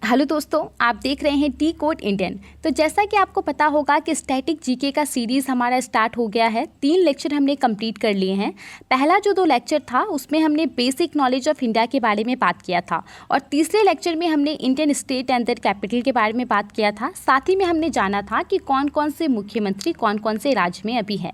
Hello दोस्तों, आप देख रहे हैं टी कोड इंडियन। तो जैसा कि आपको पता होगा कि स्टैटिक जीके का सीरीज़ हमारा स्टार्ट हो गया है। 3 लेक्चर हमने कंप्लीट कर लिए हैं। पहला जो 2 लेक्चर था उसमें हमने बेसिक नॉलेज ऑफ इंडिया के बारे में बात किया था और तीसरे लेक्चर में हमने Indian state and their capital के बारे में बात किया था। साथ ही में हमने जाना था कि कौन कौन से मुख्यमंत्री कौन कौन से राज्य में अभी हैं।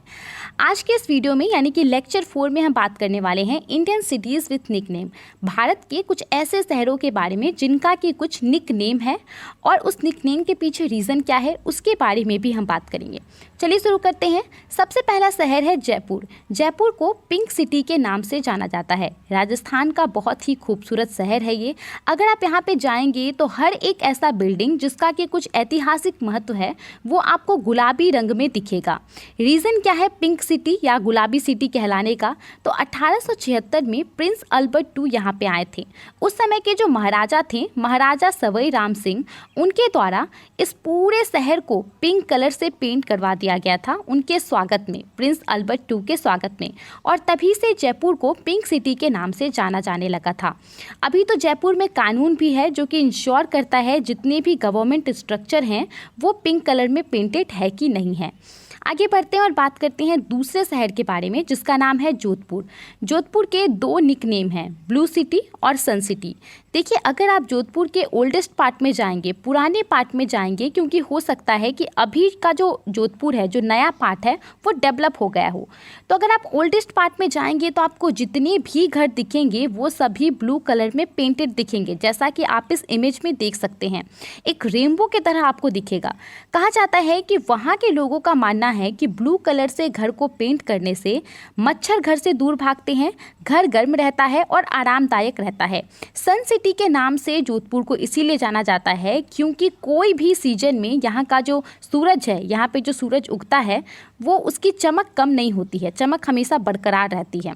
आज के इस वीडियो में यानी कि लेक्चर 4 में हम बात करने वाले हैं Indian cities with nickname, Bharat के कुछ ऐसे शहरों के बारे में जिनका कि कुछ निक नेम है और उस निक नेम के पीछे रीज़न क्या है उसके बारे में भी हम बात करेंगे। चलिए शुरू करते हैं। सबसे पहला शहर है जयपुर। जयपुर को पिंक सिटी के नाम से जाना जाता है। राजस्थान का बहुत ही खूबसूरत शहर है ये। अगर आप यहाँ पे जाएंगे तो हर एक ऐसा बिल्डिंग जिसका कि कुछ ऐतिहासिक महत्व है वो आपको गुलाबी रंग में दिखेगा। रीज़न क्या है पिंक सिटी या गुलाबी सिटी कहलाने का? तो 1876 में प्रिंस अल्बर्ट II यहाँ पे आए थे। उस समय के जो महाराजा थे, महाराजा सवाई राम सिंह, उनके द्वारा इस पूरे शहर को पिंक कलर से पेंट करवा दिया गया था उनके स्वागत में, प्रिंस अल्बर्ट II के स्वागत में, और तभी से जयपुर को पिंक सिटी के नाम से जाना जाने लगा था। अभी तो जयपुर में कानून भी है जो कि इंश्योर करता है जितने भी गवर्नमेंट स्ट्रक्चर हैं वो पिंक कलर में पेंटेड है कि नहीं है। आगे बढ़ते हैं और बात करते हैं दूसरे शहर के बारे में जिसका नाम है जोधपुर। जोधपुर के 2 निक नेम हैं, ब्लू सिटी और सन सिटी। देखिए, अगर आप जोधपुर के ओल्डेस्ट पार्ट में जाएंगे, पुराने पार्ट में जाएंगे, क्योंकि हो सकता है कि अभी का जो जोधपुर है, जो नया पार्ट है, वो डेवलप हो गया हो, तो अगर आप ओल्डेस्ट पार्ट में जाएंगे तो आपको जितने भी घर दिखेंगे वो सभी ब्लू कलर में पेंटेड दिखेंगे, जैसा कि आप इस इमेज में देख सकते हैं। एक रेनबो की तरह आपको दिखेगा। कहा जाता है कि वहाँ के लोगों का मानना है कि ब्लू कलर से घर को पेंट करने से मच्छर घर से दूर भागते हैं, घर गर्म रहता है और आरामदायक रहता है। सन सिटी के नाम से जोधपुर को इसीलिए जाना जाता है क्योंकि कोई भी सीजन में यहाँ का जो सूरज है, यहाँ पे जो सूरज उगता है वो उसकी चमक कम नहीं होती है, चमक हमेशा बरकरार रहती है।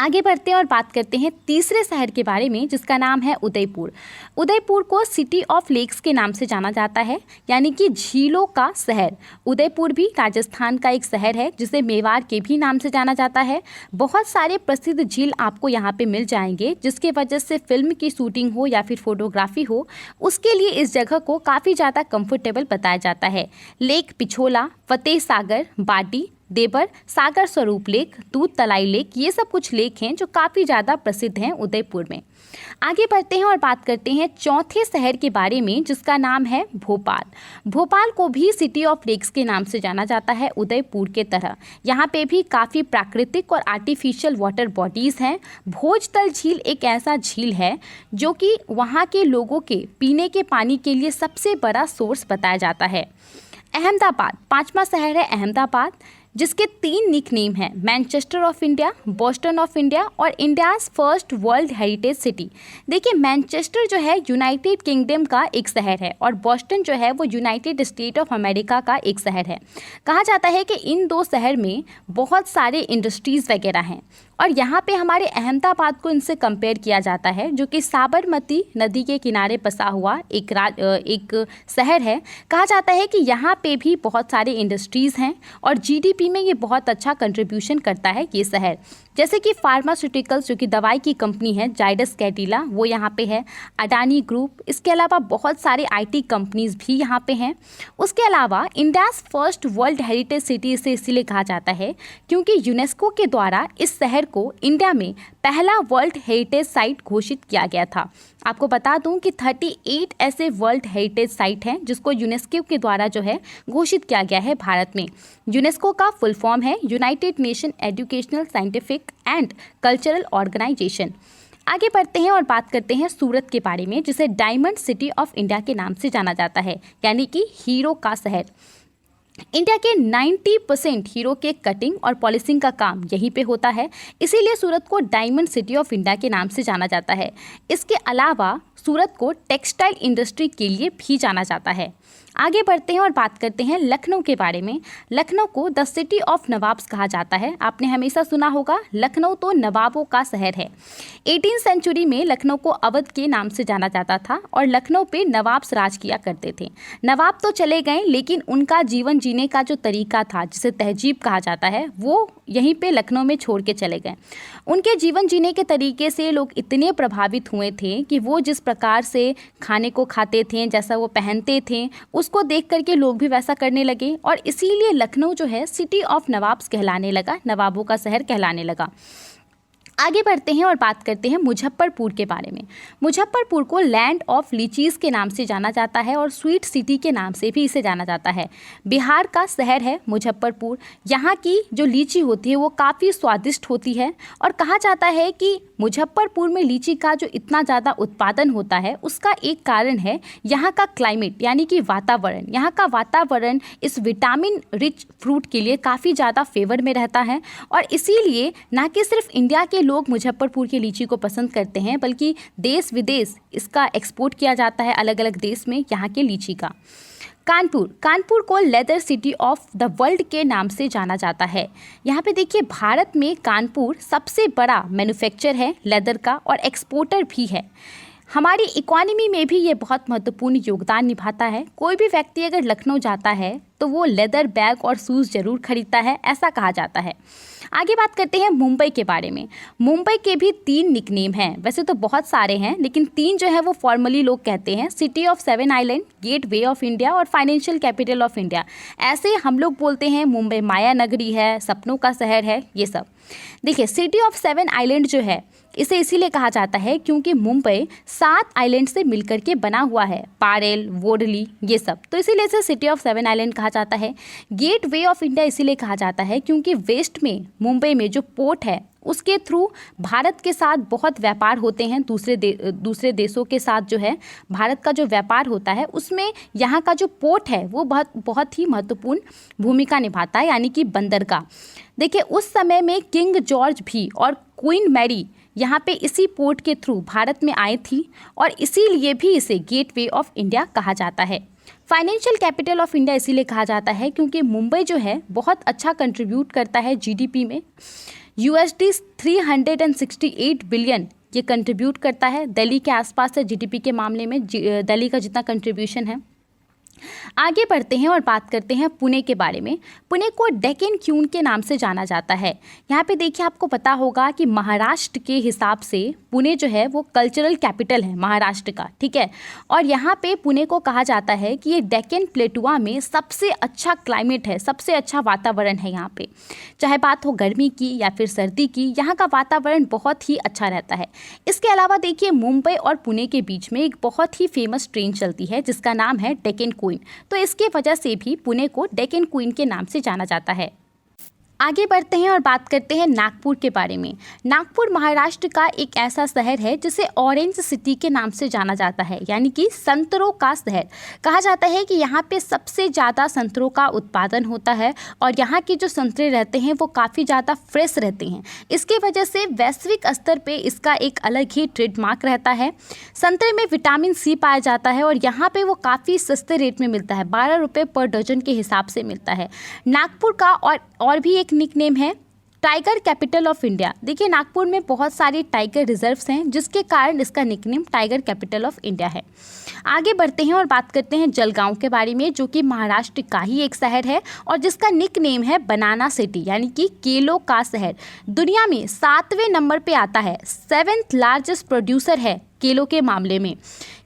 आगे बढ़ते हैं और बात करते हैं तीसरे शहर के बारे में जिसका नाम है उदयपुर। उदयपुर को सिटी ऑफ लेक्स के नाम से जाना जाता है, यानी कि झीलों का शहर। उदयपुर भी राजस्थान का एक शहर है जिसे मेवाड़ के भी नाम से जाना जाता है। बहुत सारे प्रसिद्ध झील आपको यहाँ पे मिल जाएंगे जिसके वजह से फिल्म की शूटिंग हो या फिर फोटोग्राफी हो, उसके लिए इस जगह को काफ़ी ज़्यादा कंफर्टेबल बताया जाता है। लेक पिछोला, फतेह सागर, बाडी, देवर, सागर स्वरूप लेक, दूध तलाई लेक, ये सब कुछ लेक हैं जो काफ़ी ज़्यादा प्रसिद्ध हैं उदयपुर में। आगे बढ़ते हैं और बात करते हैं चौथे शहर के बारे में जिसका नाम है भोपाल। भोपाल को भी सिटी ऑफ लेक्स के नाम से जाना जाता है उदयपुर के तरह। यहाँ पे भी काफ़ी प्राकृतिक और आर्टिफिशियल वाटर बॉडीज़ हैं। भोजतल झील एक ऐसा झील है जो कि वहाँ के लोगों के पीने के पानी के लिए सबसे बड़ा सोर्स बताया जाता है। अहमदाबाद, 5वां शहर है अहमदाबाद, जिसके 3 निक नेम हैं, Manchester of India, Boston of India और India's first world heritage city. देखिए, मैनचेस्टर जो है यूनाइटेड किंगडम का एक शहर है और बोस्टन जो है वो यूनाइटेड स्टेट ऑफ अमेरिका का एक शहर है। कहा जाता है कि इन 2 शहर में बहुत सारे इंडस्ट्रीज़ वगैरह हैं और यहाँ पे हमारे अहमदाबाद को इनसे कंपेयर किया जाता है जो कि साबरमती नदी के किनारे बसा हुआ एक शहर है। कहा जाता है कि यहाँ पे भी बहुत सारे इंडस्ट्रीज़ हैं और जीडीपी में ये बहुत अच्छा कंट्रीब्यूशन करता है ये शहर। जैसे कि फार्मास्यूटिकल्स जो कि दवाई की कंपनी है, जाइडस कैडिला, वो यहाँ पे है, अडानी ग्रुप, इसके अलावा बहुत सारे आईटी कंपनीज भी यहाँ पे हैं। उसके अलावा India's first world heritage city इसे इसीलिए कहा जाता है क्योंकि यूनेस्को के द्वारा इस शहर को इंडिया में पहला वर्ल्ड हेरिटेज साइट घोषित किया गया था। आपको बता दूं कि 38 ऐसे वर्ल्ड हेरिटेज साइट हैं जिसको यूनेस्को के द्वारा जो है घोषित किया गया है भारत में। यूनेस्को का फुल फॉर्म है United Nation Educational, Scientific and Cultural Organisation. आगे बढ़ते हैं और बात करते हैं सूरत के बारे में जिसे डायमंड सिटी ऑफ इंडिया के नाम से जाना जाता है, यानी कि हीरो का शहर। इंडिया के 90% हीरो के कटिंग और पॉलिशिंग का काम यहीं पे होता है, इसीलिए सूरत को डायमंड सिटी ऑफ इंडिया के नाम से जाना जाता है। इसके अलावा सूरत को टेक्सटाइल इंडस्ट्री के लिए भी जाना जाता है। आगे बढ़ते हैं और बात करते हैं लखनऊ के बारे में। लखनऊ को द सिटी ऑफ नवाब्स कहा जाता है। आपने हमेशा सुना होगा, लखनऊ तो नवाबों का शहर है। 18वीं सेंचुरी में लखनऊ को अवध के नाम से जाना जाता था और लखनऊ पे नवाब्स राज किया करते थे। नवाब तो चले गए, लेकिन उनका जीवन जीने का जो तरीका था, जिसे तहजीब कहा जाता है, वो यहीं पे लखनऊ में छोड़ के चले गए। उनके जीवन जीने के तरीके से लोग इतने प्रभावित हुए थे कि वो जिस प्रकार से खाने को खाते थे, जैसा वो पहनते थे, उसको देख करके लोग भी वैसा करने लगे और इसीलिए लखनऊ जो है सिटी ऑफ नवाब्स कहलाने लगा, नवाबों का शहर कहलाने लगा। आगे बढ़ते हैं और बात करते हैं मुजफ्फरपुर के बारे में। मुजफ्फरपुर को लैंड ऑफ लीचीज़ के नाम से जाना जाता है और स्वीट सिटी के नाम से भी इसे जाना जाता है। बिहार का शहर है मुजफ्फरपुर। यहाँ की जो लीची होती है वो काफ़ी स्वादिष्ट होती है और कहा जाता है कि मुजफ्फरपुर में लीची का जो इतना ज़्यादा उत्पादन होता है उसका एक कारण है यहाँ का क्लाइमेट, यानी कि वातावरण। यहाँ का वातावरण इस विटामिन रिच फ्रूट के लिए काफ़ी ज़्यादा फेवर में रहता है और इसीलिए ना कि सिर्फ इंडिया के लोग मुजफ्फरपुर की लीची को पसंद करते हैं, बल्कि देश विदेश इसका एक्सपोर्ट किया जाता है अलग अलग देश में यहाँ के लीची का। कानपुर को leather city of the world के नाम से जाना जाता है। यहाँ पे देखिए, भारत में कानपुर सबसे बड़ा मैन्युफैक्चर है लेदर का और एक्सपोर्टर भी है। हमारी इकोनॉमी में भी ये बहुत महत्वपूर्ण योगदान निभाता है। कोई भी व्यक्ति अगर लखनऊ जाता है तो वो लेदर बैग और शूज़ ज़रूर खरीदता है, ऐसा कहा जाता है। आगे बात करते हैं मुंबई के बारे में। मुंबई के भी 3 निकनेम हैं, वैसे तो बहुत सारे हैं, लेकिन 3 जो है वो फॉर्मली लोग कहते हैं। City of 7 island, gateway of India और फाइनेंशियल कैपिटल ऑफ इंडिया। ऐसे हम लोग बोलते हैं मुंबई माया नगरी है, सपनों का शहर है, ये सब। देखिए, सिटी ऑफ 7 आइलैंड जो है इसे इसीलिए कहा जाता है क्योंकि मुंबई 7 आइलैंड से मिलकर के बना हुआ है, पारेल, वोडली, ये सब, तो इसीलिए इसे सिटी ऑफ 7 आइलैंड कहा जाता है। गेट वे ऑफ इंडिया इसीलिए कहा जाता है क्योंकि वेस्ट में मुंबई में जो पोर्ट है उसके थ्रू भारत के साथ बहुत व्यापार होते हैं। दूसरे देशों के साथ जो है भारत का जो व्यापार होता है उसमें यहाँ का जो पोर्ट है वो बहुत ही महत्वपूर्ण भूमिका निभाता है, यानी कि बंदरगाह। देखिए, उस समय में किंग जॉर्ज भी और क्वीन मैरी यहाँ पे इसी पोर्ट के थ्रू भारत में आई थी और इसीलिए भी इसे गेटवे ऑफ इंडिया कहा जाता है। फाइनेंशियल कैपिटल ऑफ इंडिया इसीलिए कहा जाता है क्योंकि मुंबई जो है बहुत अच्छा कंट्रीब्यूट करता है जीडीपी में। USD 368 बिलियन ये कंट्रीब्यूट करता है। दिल्ली के आसपास है जीडीपी के मामले में, दिल्ली का जितना कंट्रीब्यूशन है। आगे बढ़ते हैं और बात करते हैं पुणे के बारे में। पुणे को डेक्कन क्वीन के नाम से जाना जाता है। यहाँ पे देखिए, आपको पता होगा कि महाराष्ट्र के हिसाब से पुणे जो है वो कल्चरल कैपिटल है महाराष्ट्र का, ठीक है। और यहाँ पे पुणे को कहा जाता है कि ये डेक्कन प्लेटुआ में सबसे अच्छा क्लाइमेट है, सबसे अच्छा वातावरण है यहाँ पे। चाहे बात हो गर्मी की या फिर सर्दी की, यहाँ का वातावरण बहुत ही अच्छा रहता है। इसके अलावा देखिए, मुंबई और पुणे के बीच में एक बहुत ही फेमस ट्रेन चलती है जिसका नाम है डेक्कन क्वीन, तो इसके वजह से भी पुणे को डेक्कन क्वीन के नाम से जाना जाता है। आगे बढ़ते हैं और बात करते हैं नागपुर के बारे में। नागपुर महाराष्ट्र का एक ऐसा शहर है जिसे ऑरेंज सिटी के नाम से जाना जाता है, यानी कि संतरों का शहर। कहा जाता है कि यहाँ पे सबसे ज़्यादा संतरों का उत्पादन होता है और यहाँ के जो संतरे रहते हैं वो काफ़ी ज़्यादा फ्रेश रहते हैं। इसके वजह से वैश्विक स्तर पे इसका एक अलग ही ट्रेडमार्क रहता है। संतरे में विटामिन C पाया जाता है और यहाँ पे वो काफ़ी सस्ते रेट में मिलता है, 12 रुपये पर डजन के हिसाब से मिलता है। नागपुर का और भी एक निकनेम है टाइगर कैपिटल ऑफ इंडिया। देखिए, नागपुर में बहुत सारी टाइगर रिजर्व्स हैं जिसके कारण इसका nickname tiger capital of India है। आगे बढ़ते हैं और बात करते हैं जलगांव के बारे में, जो कि महाराष्ट्र का ही एक शहर है और जिसका निकनेम है बनाना सिटी, यानी कि केलों का शहर। दुनिया में 7वें नंबर पे आता है, 7th लार्जेस्ट प्रोड्यूसर है केलों के मामले में।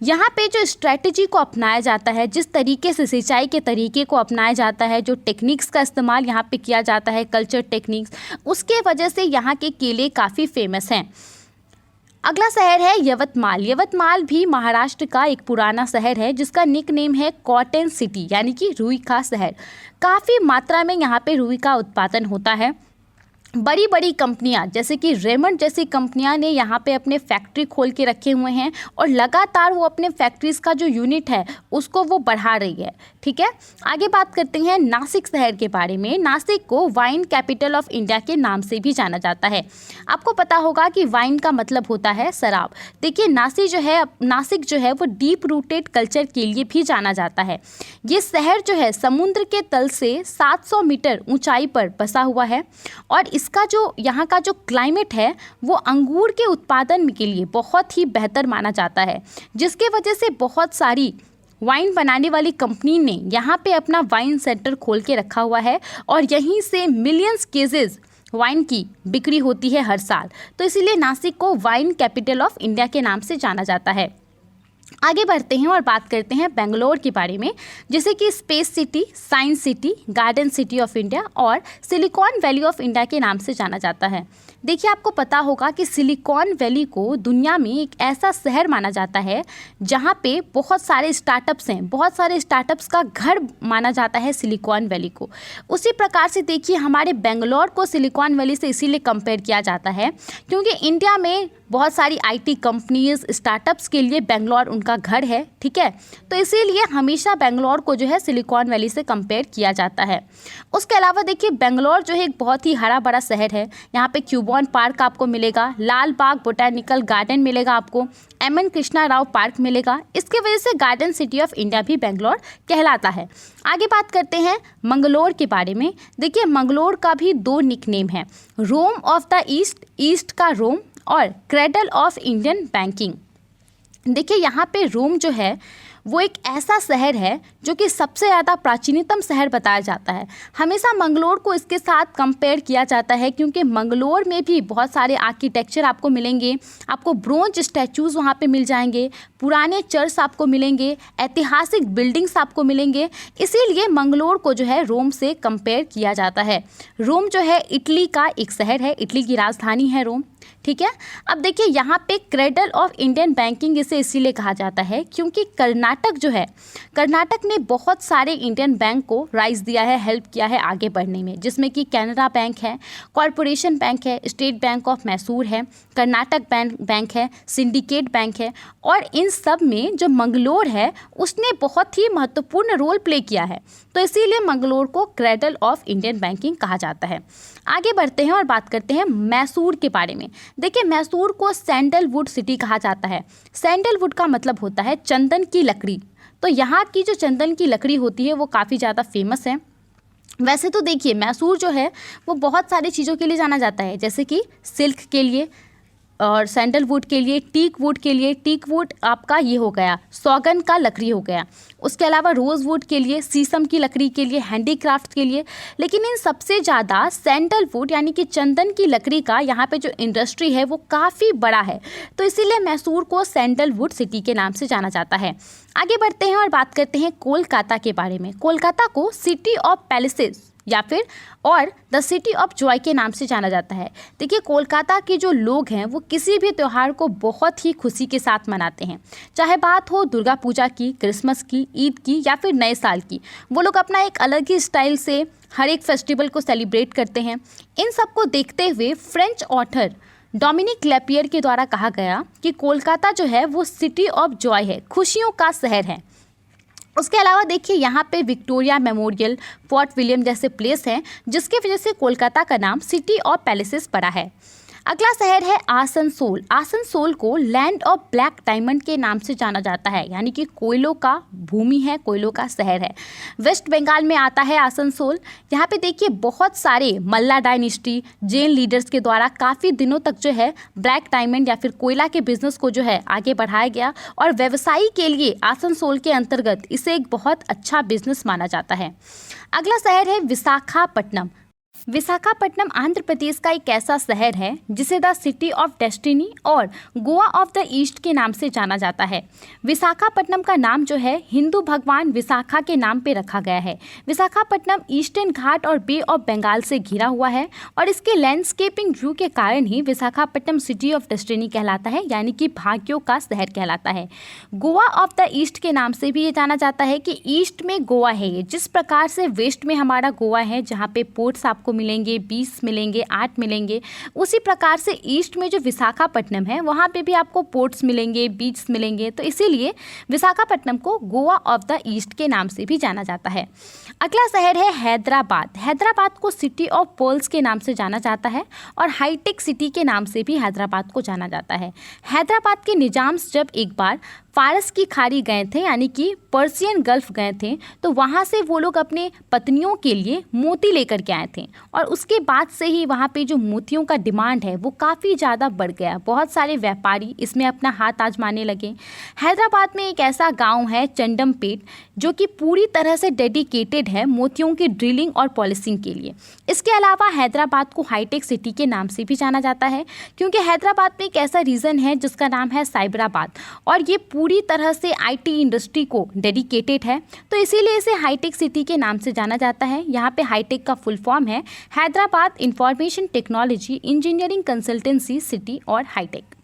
यहाँ पे जो स्ट्रैटेजी को अपनाया जाता है, जिस तरीके से सिंचाई के तरीके को अपनाया जाता है, जो टेक्निक्स का इस्तेमाल यहाँ पे किया जाता है, कल्चर टेक्निक्स, उसके वजह से यहाँ के केले काफ़ी फेमस हैं। अगला शहर है यवतमाल। यवतमाल भी महाराष्ट्र का एक पुराना शहर है जिसका निकनेम है कॉटन सिटी, यानी कि रुई का शहर। काफ़ी मात्रा में यहाँ पे रुई का उत्पादन होता है। बड़ी बड़ी कंपनियां जैसे कि रेमंड जैसी कंपनियां ने यहाँ पे अपने फैक्ट्री खोल के रखे हुए हैं और लगातार वो अपने फैक्ट्रीज़ का जो यूनिट है उसको वो बढ़ा रही है, ठीक है। आगे बात करते हैं नासिक शहर के बारे में। नासिक को वाइन कैपिटल ऑफ इंडिया के नाम से भी जाना जाता है। आपको पता होगा कि वाइन का मतलब होता है शराब। देखिए नासिक जो है वो डीप रूटेड कल्चर के लिए भी जाना जाता है। ये शहर जो है समुद्र के तल से 700 मीटर ऊंचाई पर बसा हुआ है और इसका जो यहाँ का जो क्लाइमेट है वो अंगूर के उत्पादन के लिए बहुत ही बेहतर माना जाता है, जिसके वजह से बहुत सारी वाइन बनाने वाली कंपनी ने यहाँ पे अपना वाइन सेंटर खोल के रखा हुआ है और यहीं से मिलियंस केजेस वाइन की बिक्री होती है हर साल। तो इसीलिए नासिक को वाइन कैपिटल ऑफ इंडिया के नाम से जाना जाता है। आगे बढ़ते हैं और बात करते हैं बेंगलोर के बारे में, जैसे कि space city, science city, garden city of India और सिलिकॉन वैली ऑफ इंडिया के नाम से जाना जाता है। देखिए आपको पता होगा कि सिलिकॉन वैली को दुनिया में एक ऐसा शहर माना जाता है जहाँ पे बहुत सारे स्टार्टअप्स हैं, बहुत सारे स्टार्टअप्स का घर माना जाता है सिलिकॉन वैली को। उसी प्रकार से देखिए हमारे बेंगलोर को सिलिकॉन वैली से इसीलिए कंपेयर किया जाता है क्योंकि इंडिया में बहुत सारी आईटी कंपनीज, स्टार्टअप्स के लिए बेंगलोर उनका घर है, ठीक है। तो इसीलिए हमेशा बेंगलोर को जो है सिलिकॉन वैली से कंपेयर किया जाता है। उसके अलावा देखिए बेंगलोर जो है एक बहुत ही हरा भरा शहर है। यहाँ पे क्यूबॉन पार्क आपको मिलेगा, लाल बाग बोटैनिकल गार्डन मिलेगा आपको, एमएन कृष्णा राव पार्क मिलेगा। इसके वजह से गार्डन सिटी ऑफ इंडिया भी बेंगलोर कहलाता है। आगे बात करते हैं मंगलोर के बारे में। देखिए मंगलोर का भी 2 निकनेम है, रोम ऑफ द ईस्ट, ईस्ट का रोम, और क्रेडल ऑफ इंडियन बैंकिंग। देखिए यहाँ पे रोम जो है वो एक ऐसा शहर है जो कि सबसे ज़्यादा प्राचीनतम शहर बताया जाता है। हमेशा मंगलोर को इसके साथ कंपेयर किया जाता है क्योंकि मंगलोर में भी बहुत सारे आर्किटेक्चर आपको मिलेंगे, आपको ब्रोंज स्टैचूज़ वहाँ पे मिल जाएंगे, पुराने चर्च आपको मिलेंगे, ऐतिहासिक बिल्डिंग्स आपको मिलेंगे। इसीलिए मंगलोर को जो है रोम से कंपेयर किया जाता है। रोम जो है इटली का एक शहर है, इटली की राजधानी है रोम, ठीक है। अब देखिए यहाँ पे क्रेडल ऑफ इंडियन बैंकिंग इसे इसीलिए कहा जाता है क्योंकि कर्नाटक जो है, कर्नाटक ने बहुत सारे इंडियन बैंक को राइज दिया है, हेल्प किया है आगे बढ़ने में, जिसमें कि कैनरा बैंक है, कॉरपोरेशन बैंक है, स्टेट बैंक ऑफ मैसूर है, कर्नाटक बैंक है, सिंडिकेट बैंक है। और इन सब में जो मंगलोर है उसने बहुत ही महत्वपूर्ण रोल प्ले किया है। तो इसीलिए मंगलोर को क्रेडल ऑफ इंडियन बैंकिंग कहा जाता है। आगे बढ़ते हैं और बात करते हैं मैसूर के बारे में। देखिए मैसूर को सैंडलवुड सिटी कहा जाता है। सैंडलवुड का मतलब होता है चंदन की लकड़ी। तो यहाँ की जो चंदन की लकड़ी होती है वो काफ़ी ज़्यादा फेमस है। वैसे तो देखिए मैसूर जो है वो बहुत सारी चीज़ों के लिए जाना जाता है, जैसे कि सिल्क के लिए और सैंडलवुड के लिए, टीक वुड के लिए। टीक वुड आपका ये हो गया सौगन का लकड़ी हो गया। उसके अलावा रोज़वुड के लिए, शीशम की लकड़ी के लिए, हैंडीक्राफ्ट के लिए। लेकिन इन सबसे ज़्यादा सैंडलवुड यानी कि चंदन की लकड़ी का यहाँ पे जो इंडस्ट्री है वो काफ़ी बड़ा है। तो इसीलिए मैसूर को सैंडलवुड सिटी के नाम से जाना जाता है। आगे बढ़ते हैं और बात करते हैं कोलकाता के बारे में। कोलकाता को सिटी ऑफ पैलेसेस या फिर और द सिटी ऑफ जॉय के नाम से जाना जाता है। देखिए कोलकाता के जो लोग हैं वो किसी भी त्यौहार को बहुत ही खुशी के साथ मनाते हैं, चाहे बात हो दुर्गा पूजा की, क्रिसमस की, ईद की या फिर नए साल की। वो लोग अपना एक अलग ही स्टाइल से हर एक फेस्टिवल को सेलिब्रेट करते हैं। इन सब को देखते हुए फ्रेंच ऑथर डोमिनिक लेपियर के द्वारा कहा गया कि कोलकाता जो है वो सिटी ऑफ जॉय है, खुशियों का शहर है। उसके अलावा देखिए यहाँ पे विक्टोरिया मेमोरियल, फोर्ट विलियम जैसे प्लेस हैं जिसकी वजह से कोलकाता का नाम सिटी ऑफ पैलेसेस पड़ा है। अगला शहर है आसनसोल। आसनसोल को लैंड ऑफ ब्लैक डायमंड के नाम से जाना जाता है, यानी कि कोयलों का भूमि है, कोयलों का शहर है। वेस्ट बंगाल में आता है आसनसोल। यहाँ पे देखिए बहुत सारे मल्ला डायनेस्टी, जैन लीडर्स के द्वारा काफ़ी दिनों तक जो है ब्लैक डायमंड या फिर कोयला के बिजनेस को जो है आगे बढ़ाया गया और व्यवसायी के लिए आसनसोल के अंतर्गत इसे एक बहुत अच्छा बिजनेस माना जाता है। अगला शहर है विशाखापट्टनम। विशाखापट्टनम आंध्र प्रदेश का एक ऐसा शहर है जिसे द सिटी ऑफ डेस्टिनी और गोवा ऑफ द ईस्ट के नाम से जाना जाता है। विशाखापट्टनम का नाम जो है हिंदू भगवान विशाखा के नाम पे रखा गया है। विशाखापट्टनम ईस्टर्न घाट और बे ऑफ बंगाल से घिरा हुआ है और इसके लैंडस्केपिंग व्यू के कारण ही विशाखापट्टनम सिटी ऑफ डेस्टिनी कहलाता है, यानी कि भाग्यों का शहर कहलाता है। गोवा ऑफ द ईस्ट के नाम से भी ये जाना जाता है कि ईस्ट में गोवा है ये, जिस प्रकार से वेस्ट में हमारा गोवा है जहाँ पे पोर्ट्स आपको मिलेंगे, 20 मिलेंगे, 8 मिलेंगे। उसी प्रकार से ईस्ट में जो विशाखापट्टनम है वहाँ पे भी आपको पोर्ट्स मिलेंगे, बीच मिलेंगे, तो इसीलिए विशाखापट्टनम को गोवा ऑफ द ईस्ट के नाम से भी जाना जाता है। अगला शहर है हैदराबाद। हैदराबाद को सिटी ऑफ पर्ल्स के नाम से जाना जाता है और हाईटेक सिटी के नाम से भी हैदराबाद को जाना जाता है। हैदराबाद के निजाम्स जब एक बार फारस की खाड़ी गए थे, यानी कि पर्सियन गल्फ गए थे, तो वहाँ से वो लोग अपने पत्नियों के लिए मोती लेकर के आए थे और उसके बाद से ही वहाँ पे जो मोतियों का डिमांड है वो काफ़ी ज़्यादा बढ़ गया। बहुत सारे व्यापारी इसमें अपना हाथ आजमाने लगे। हैदराबाद में एक ऐसा गांव है चंडमपेट जो कि पूरी तरह से डेडिकेटेड है मोतियों की ड्रिलिंग और पॉलिशिंग के लिए। इसके अलावा हैदराबाद को हाईटेक सिटी के नाम से भी जाना जाता है क्योंकि हैदराबाद में एक ऐसा रीजन है जिसका नाम है साइबराबाद और ये पूरी तरह से आईटी इंडस्ट्री को डेडिकेटेड है, तो इसीलिए इसे हाईटेक सिटी के नाम से जाना जाता है। यहाँ पे हाईटेक का फुल फॉर्म है Hyderabad information technology engineering consultancy city और हाईटेक।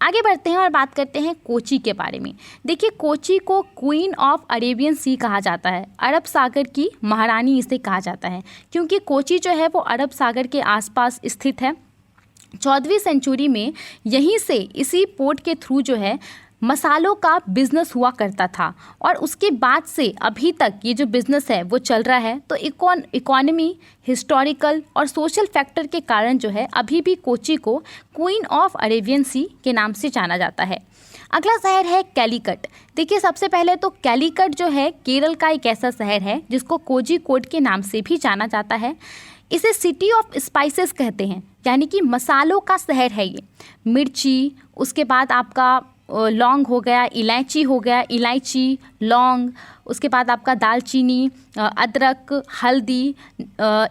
आगे बढ़ते हैं और बात करते हैं कोची के बारे में। देखिए, कोची को क्वीन ऑफ अरेबियन सी कहा जाता है, अरब सागर की महारानी इसे कहा जाता है क्योंकि कोची जो है वो अरब सागर के आसपास स्थित है। 14वीं सेंचुरी में यहीं से इसी पोर्ट के थ्रू जो है मसालों का बिजनेस हुआ करता था और उसके बाद से अभी तक ये जो बिज़नेस है वो चल रहा है। तो इकोनॉमी, हिस्टोरिकल और सोशल फैक्टर के कारण जो है अभी भी कोची को क्वीन ऑफ अरेबियन सी के नाम से जाना जाता है। अगला शहर है कैलीकट। देखिए, सबसे पहले तो कैलीकट जो है केरल का एक ऐसा शहर है जिसको कोझिकोड के नाम से भी जाना जाता है। इसे सिटी ऑफ स्पाइसेस कहते हैं, यानी कि मसालों का शहर है ये। मिर्ची, उसके बाद आपका लौंग हो गया, इलायची हो गया, इलायची, लौंग, उसके बाद आपका दालचीनी, अदरक, हल्दी,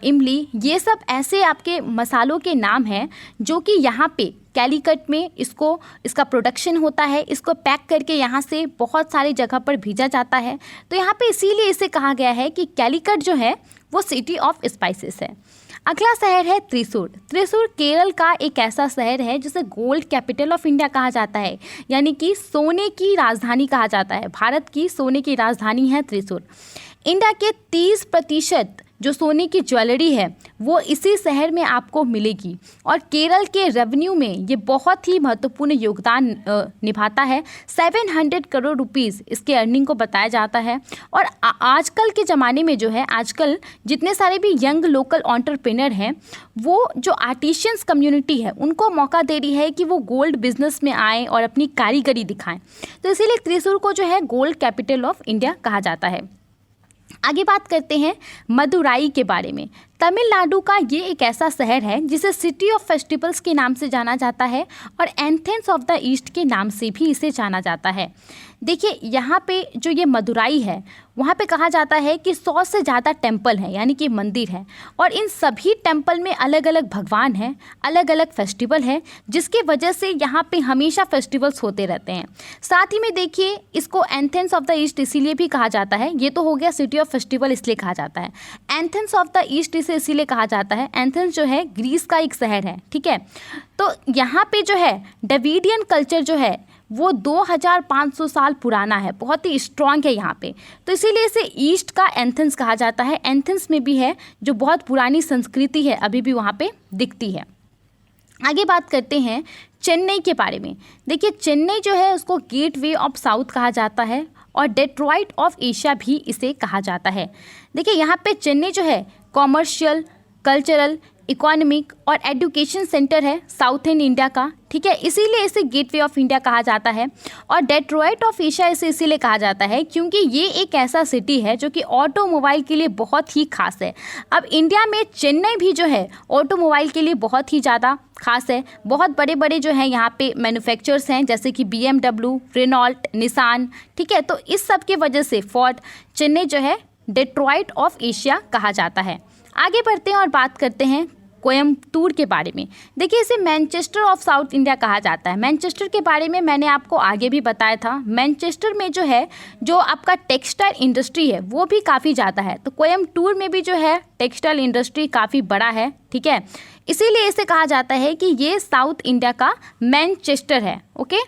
इमली, ये सब ऐसे आपके मसालों के नाम हैं जो कि यहाँ पे कैलीकट में इसका प्रोडक्शन होता है। इसको पैक करके यहाँ से बहुत सारी जगह पर भेजा जाता है। तो यहाँ पे इसीलिए इसे कहा गया है कि कैलीकट जो है वो सिटी ऑफ स्पाइसेस है। अगला शहर है त्रिशूर। त्रिशूर केरल का एक ऐसा शहर है जिसे गोल्ड कैपिटल ऑफ इंडिया कहा जाता है, यानी कि सोने की राजधानी कहा जाता है। भारत की सोने की राजधानी है त्रिशूर। इंडिया के 30% जो सोने की ज्वेलरी है वो इसी शहर में आपको मिलेगी और केरल के रेवेन्यू में ये बहुत ही महत्वपूर्ण योगदान निभाता है। 700 करोड़ रुपीस इसके अर्निंग को बताया जाता है। और आजकल के ज़माने में जो है, आजकल जितने सारे भी यंग लोकल एंटरप्रेन्योर हैं वो जो आर्टिशियंस कम्युनिटी है उनको मौका दे रही है कि वो गोल्ड बिजनेस में आएँ और अपनी कारीगरी दिखाएँ। तो इसीलिए त्रिशूर को जो है गोल्ड कैपिटल ऑफ इंडिया कहा जाता है। आगे बात करते हैं मदुराई के बारे में। तमिलनाडु का ये एक ऐसा शहर है जिसे सिटी ऑफ फेस्टिवल्स के नाम से जाना जाता है और एथेंस ऑफ द ईस्ट के नाम से भी इसे जाना जाता है। देखिए, यहाँ पे जो ये मदुराई है वहाँ पे कहा जाता है कि 100 से ज़्यादा टेम्पल हैं, यानी कि मंदिर हैं, और इन सभी टेम्पल में अलग अलग भगवान हैं, अलग अलग फेस्टिवल हैं, जिसकी वजह से यहाँ पे हमेशा फेस्टिवल्स होते रहते हैं। साथ ही में देखिए, इसको एथेंस ऑफ द ईस्ट इसीलिए भी कहा जाता है, ये तो हो गया सिटी ऑफ फेस्टिवल इसलिए कहा जाता है। एथेंस ऑफ द ईस्ट इसे इसीलिए कहा जाता है, एथेंस जो है ग्रीस का एक शहर है, ठीक है। तो यहाँ पे जो है डेविडियन कल्चर जो है वो 2500 साल पुराना है, बहुत ही स्ट्रॉन्ग है यहाँ पे, तो इसीलिए इसे ईस्ट का एथेंस कहा जाता है। एथेंस में भी है जो बहुत पुरानी संस्कृति है, अभी भी वहाँ पे दिखती है। आगे बात करते हैं चेन्नई के बारे में। देखिए, चेन्नई जो है उसको गेटवे ऑफ साउथ कहा जाता है और डेट्रॉइट ऑफ एशिया भी इसे कहा जाता है। देखिए, यहाँ पे चेन्नई जो है कॉमर्शियल, कल्चरल, इकोनॉमिक और एजुकेशन सेंटर है साउथर्न इंडिया का, ठीक है, इसीलिए इसे गेटवे ऑफ इंडिया कहा जाता है। और डेट्रॉइट ऑफ एशिया इसे इसीलिए कहा जाता है क्योंकि ये एक ऐसा सिटी है जो कि ऑटोमोबाइल के लिए बहुत ही खास है। अब इंडिया में चेन्नई भी जो है ऑटोमोबाइल के लिए बहुत ही ज़्यादा खास है। बहुत बड़े बड़े जो हैं यहाँ पे मैन्युफैक्चरर्स हैं, जैसे कि BMW, रेनॉल्ट, निसान, ठीक है। तो इस सब की वजह से फोर्ड, चेन्नई जो है डेट्रॉइट ऑफ एशिया कहा जाता है। आगे बढ़ते हैं और बात करते हैं कोयम्बटूर के बारे में। देखिए, इसे मैनचेस्टर ऑफ साउथ इंडिया कहा जाता है। मैनचेस्टर के बारे में मैंने आपको आगे भी बताया था। मैनचेस्टर में जो है जो आपका टेक्सटाइल इंडस्ट्री है वो भी काफ़ी ज़्यादा है, तो कोयम्बटूर में भी जो है टेक्सटाइल इंडस्ट्री काफ़ी बड़ा है, ठीक है, इसीलिए इसे कहा जाता है कि ये साउथ इंडिया का मैनचेस्टर है। ओके,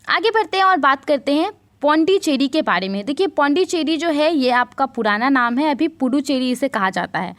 आगे बढ़ते हैं और बात करते हैं पौंडीचेरी के बारे में। देखिए, पौंडीचेरी जो है ये आपका पुराना नाम है, अभी पुडुचेरी इसे कहा जाता है।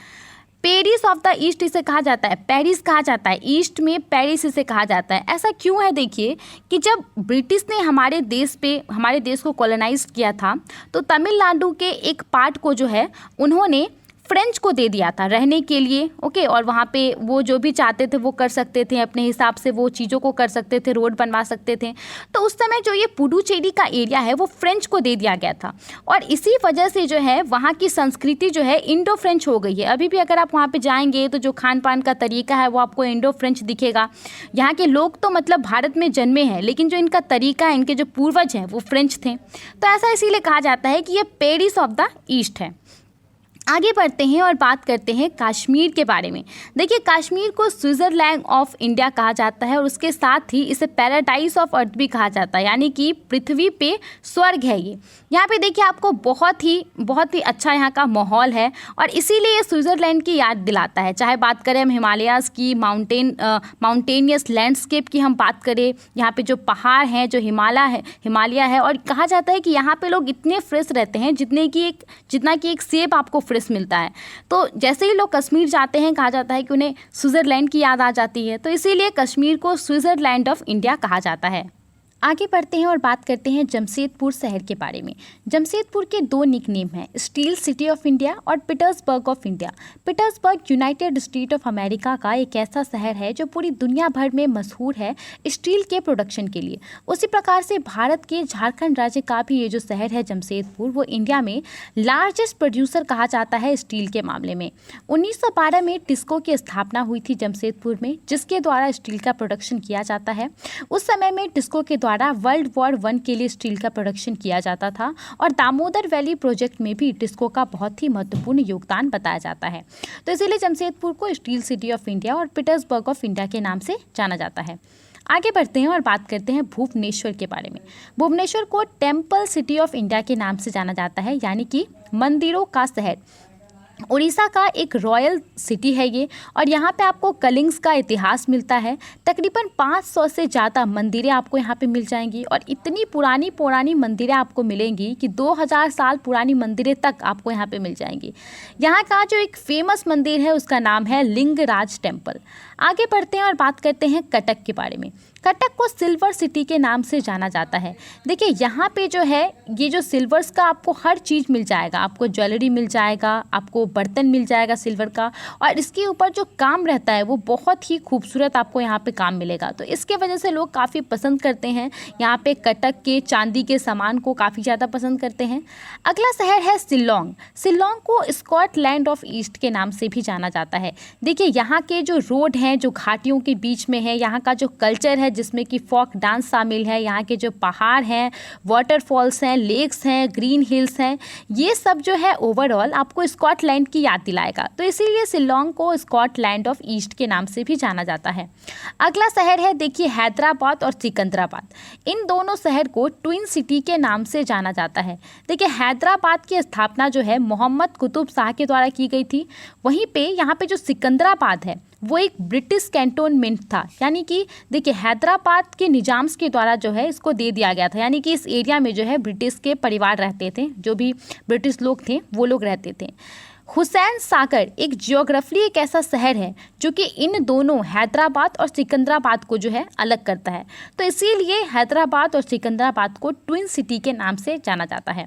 पेरिस ऑफ द ईस्ट इसे कहा जाता है, पेरिस कहा जाता है, ईस्ट में पेरिस इसे कहा जाता है। ऐसा क्यों है? देखिए कि जब ब्रिटिश ने हमारे देश को कॉलोनाइज किया था तो तमिलनाडु के एक पार्ट को जो है उन्होंने फ्रेंच को दे दिया था रहने के लिए। ओके, और वहाँ पे वो जो भी चाहते थे वो कर सकते थे, अपने हिसाब से वो चीज़ों को कर सकते थे, रोड बनवा सकते थे। तो उस समय जो ये पुडुचेरी का एरिया है वो फ्रेंच को दे दिया गया था और इसी वजह से जो है वहाँ की संस्कृति जो है इंडो फ्रेंच हो गई है। अभी भी अगर आप वहाँ पे जाएंगे तो जो खान पान का तरीका है वो आपको इंडो फ्रेंच दिखेगा। यहाँ के लोग तो मतलब भारत में जन्मे हैं लेकिन जो इनका तरीका है, इनके जो पूर्वज हैं वो फ्रेंच थे। तो ऐसा इसीलिए कहा जाता है कि ये पेरिस ऑफ द ईस्ट है। आगे बढ़ते हैं और बात करते हैं कश्मीर के बारे में। देखिए कश्मीर को स्विट्ज़रलैंड ऑफ इंडिया कहा जाता है और उसके साथ ही इसे पैराडाइज ऑफ अर्थ भी कहा जाता है, यानी कि पृथ्वी पे स्वर्ग है ये। यहाँ पे देखिए आपको बहुत ही अच्छा यहाँ का माहौल है और इसीलिए ये स्विट्ज़रलैंड की याद दिलाता है। चाहे बात करें हम हिमालयाज़ की, माउंटेनियस लैंडस्केप की हम बात करें, यहाँ पे जो पहाड़ हैं, जो हिमालय है और कहा जाता है कि यहाँ पे लोग इतने फ्रेश रहते हैं जितना कि एक सेब आपको फ्रेश मिलता है। तो जैसे ही लोग कश्मीर जाते हैं कहा जाता है कि उन्हें स्विट्ज़रलैंड की याद आ जाती है। तो इसीलिए कश्मीर को स्विट्ज़रलैंड ऑफ इंडिया कहा जाता है। आगे बढ़ते हैं और बात करते हैं जमशेदपुर शहर के बारे में। जमशेदपुर के दो निकनेम हैं, स्टील सिटी ऑफ इंडिया और Petersburg of India. Petersburg United state of America का एक ऐसा शहर है जो पूरी दुनिया भर में मशहूर है स्टील के प्रोडक्शन के लिए। उसी प्रकार से भारत के झारखंड राज्य का भी ये जो शहर है जमशेदपुर, वो इंडिया में लार्जेस्ट प्रोड्यूसर कहा जाता है स्टील के मामले में। 1912 में टिस्को की स्थापना हुई थी जमशेदपुर में, जिसके द्वारा स्टील का प्रोडक्शन किया जाता है। उस समय में टिस्को के द्वारा वर्ल्ड वॉर 1 के लिए स्टील का प्रोडक्शन किया जाता था और दामोदर वैली प्रोजेक्ट में भी टिस्को का बहुत ही महत्वपूर्ण योगदान बताया जाता है। तो इसीलिए जमशेदपुर को स्टील सिटी ऑफ इंडिया और पीटर्सबर्ग ऑफ इंडिया के नाम से जाना जाता है। आगे बढ़ते हैं और बात करते हैं भुवनेश्वर के बारे में। भुवनेश्वर को टेम्पल सिटी ऑफ इंडिया के नाम से जाना जाता है, यानी कि मंदिरों का शहर। उड़ीसा का एक रॉयल सिटी है ये और यहाँ पे आपको कलिंग्स का इतिहास मिलता है। तकरीबन 500 से ज़्यादा मंदिरें आपको यहाँ पे मिल जाएंगी और इतनी पुरानी मंदिरें आपको मिलेंगी कि 2000 साल पुरानी मंदिरें तक आपको यहाँ पे मिल जाएंगी। यहाँ का जो एक फेमस मंदिर है उसका नाम है लिंगराज टेम्पल। आगे बढ़ते हैं और बात करते हैं कटक के बारे में। कटक को सिल्वर सिटी के नाम से जाना जाता है। देखिए यहाँ पे जो है ये जो सिल्वर्स का आपको हर चीज़ मिल जाएगा, आपको ज्वेलरी मिल जाएगा, आपको बर्तन मिल जाएगा सिल्वर का, और इसके ऊपर जो काम रहता है वो बहुत ही खूबसूरत आपको यहाँ पे काम मिलेगा। तो इसके वजह से लोग काफ़ी पसंद करते हैं यहाँ पे कटक के चांदी के सामान को काफ़ी ज़्यादा पसंद करते हैं। अगला शहर है शिल्लोंग। शिल्लोंग को स्कॉटलैंड ऑफ ईस्ट के नाम से भी जाना जाता है। देखिए यहाँ के जो रोड हैं जो घाटियों के बीच में है, यहाँ का जो कल्चर है जिसमें कि फोक डांस शामिल है, यहाँ के जो पहाड़ हैं, वाटरफॉल्स हैं, लेक्स हैं, ग्रीन हिल्स हैं, ये सब जो है ओवरऑल आपको स्कॉटलैंड की याद दिलाएगा। तो इसीलिए शिल्लोंग को स्कॉटलैंड ऑफ ईस्ट के नाम से भी जाना जाता है। अगला शहर है देखिए हैदराबाद और सिकंदराबाद। इन दोनों शहर को ट्विन सिटी के नाम से जाना जाता है। देखिए हैदराबाद की स्थापना जो है मोहम्मद कुतुब शाह के द्वारा की गई थी। वहीं पे यहाँ पे जो सिकंदराबाद है वो एक ब्रिटिश कैंटोनमेंट था, यानी कि देखिए हैदराबाद के निजाम्स के द्वारा जो है इसको दे दिया गया था, यानी कि इस एरिया में जो है ब्रिटिश के परिवार रहते थे, जो भी ब्रिटिश लोग थे वो लोग रहते थे। हुसैन सागर एक जियोग्राफी एक ऐसा शहर है जो कि इन दोनों हैदराबाद और सिकंदराबाद को जो है अलग करता है। तो इसीलिए हैदराबाद और सिकंदराबाद को ट्विन सिटी के नाम से जाना जाता है।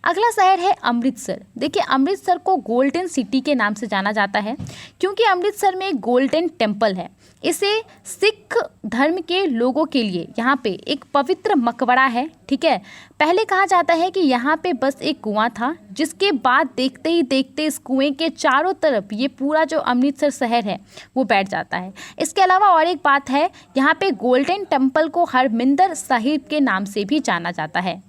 अगला शहर है अमृतसर। देखिए अमृतसर को गोल्डन सिटी के नाम से जाना जाता है क्योंकि अमृतसर में एक गोल्डन टेम्पल है। इसे सिख धर्म के लोगों के लिए यहाँ पे एक पवित्र मकबरा है, ठीक है। पहले कहा जाता है कि यहाँ पे बस एक कुआं था, जिसके बाद देखते ही देखते इस कुएं के चारों तरफ ये पूरा जो अमृतसर शहर है वो बैठ जाता है। इसके अलावा और एक बात है, यहाँ पे गोल्डन टेम्पल को हरमिंदर साहिब के नाम से भी जाना जाता है।